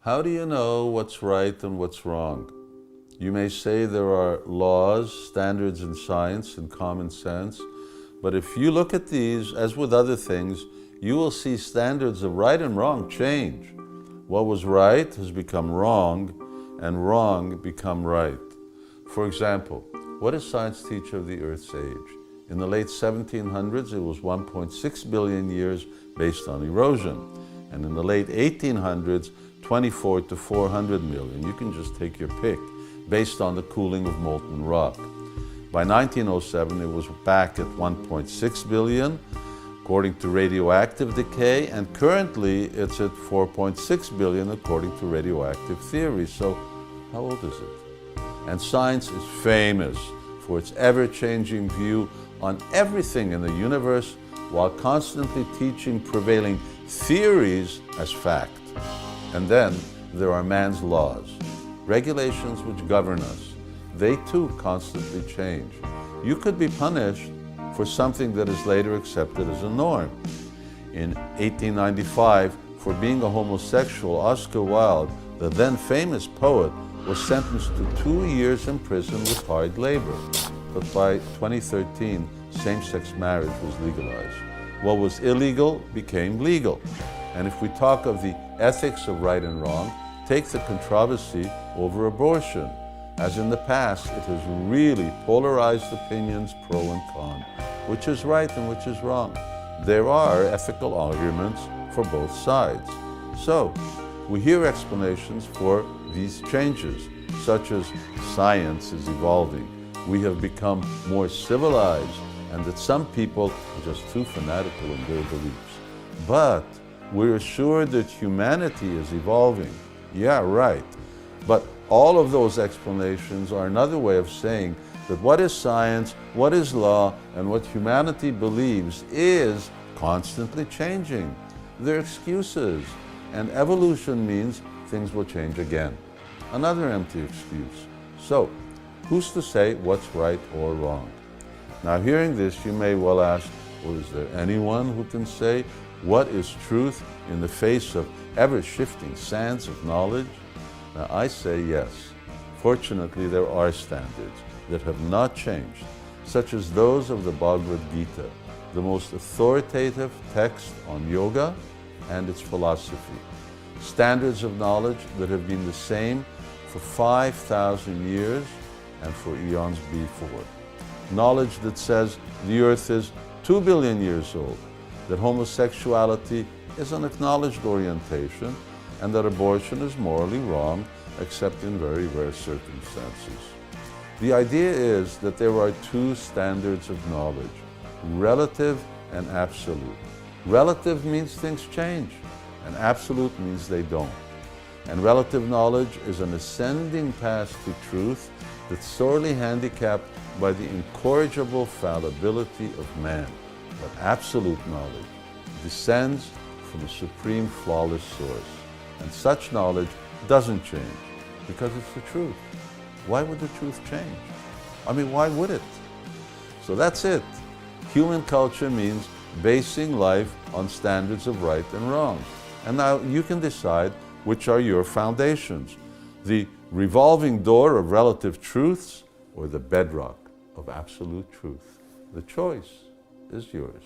How do you know what's right and what's wrong? You may say there are laws, standards in science and common sense, but if you look at these, as with other things, you will see standards of right and wrong change. What was right has become wrong, and wrong become right. For example, what does science teach of the Earth's age? In the late 1700s, it was 1.6 billion years based on erosion. And in the late 1800s, 24 to 400 million. You can just take your pick, based on the cooling of molten rock. By 1907, it was back at 1.6 billion, according to radioactive decay, and currently it's at 4.6 billion, according to radioactive theory. So, how old is it? And science is famous for its ever-changing view on everything in the universe, while constantly teaching prevailing theories as fact. And then there are man's laws, regulations which govern us. They too constantly change. You could be punished for something that is later accepted as a norm. In 1895, for being a homosexual, Oscar Wilde, the then famous poet, was sentenced to 2 years in prison with hard labor. But by 2013, same-sex marriage was legalized. What was illegal became legal. And if we talk of the ethics of right and wrong, take the controversy over abortion. As in the past, it has really polarized opinions pro and con. Which is right and which is wrong? There are ethical arguments for both sides. So, we hear explanations for these changes, such as science is evolving, we have become more civilized, and that some people are just too fanatical in their beliefs. But we're assured that humanity is evolving. Yeah, right. But all of those explanations are another way of saying that what is science, what is law, and what humanity believes is constantly changing. They're excuses, and evolution means things will change again. Another empty excuse. So, who's to say what's right or wrong? Now, hearing this, you may well ask, well, is there anyone who can say what is truth in the face of ever-shifting sands of knowledge? Now, I say yes. Fortunately, there are standards that have not changed, such as those of the Bhagavad Gita, the most authoritative text on yoga and its philosophy. Standards of knowledge that have been the same for 5,000 years and for eons before. Knowledge that says the earth is 2 billion years old, that homosexuality is an acknowledged orientation, and that abortion is morally wrong, except in very rare circumstances. The idea is that there are two standards of knowledge, relative and absolute. Relative means things change, and absolute means they don't. And relative knowledge is an ascending path to truth that's sorely handicapped by the incorrigible fallibility of man. But absolute knowledge descends from a supreme flawless source. And such knowledge doesn't change because it's the truth. Why would the truth change? I mean, why would it? So that's it. Human culture means basing life on standards of right and wrong. And now you can decide which are your foundations, the revolving door of relative truths or the bedrock of absolute truth. The choice is yours.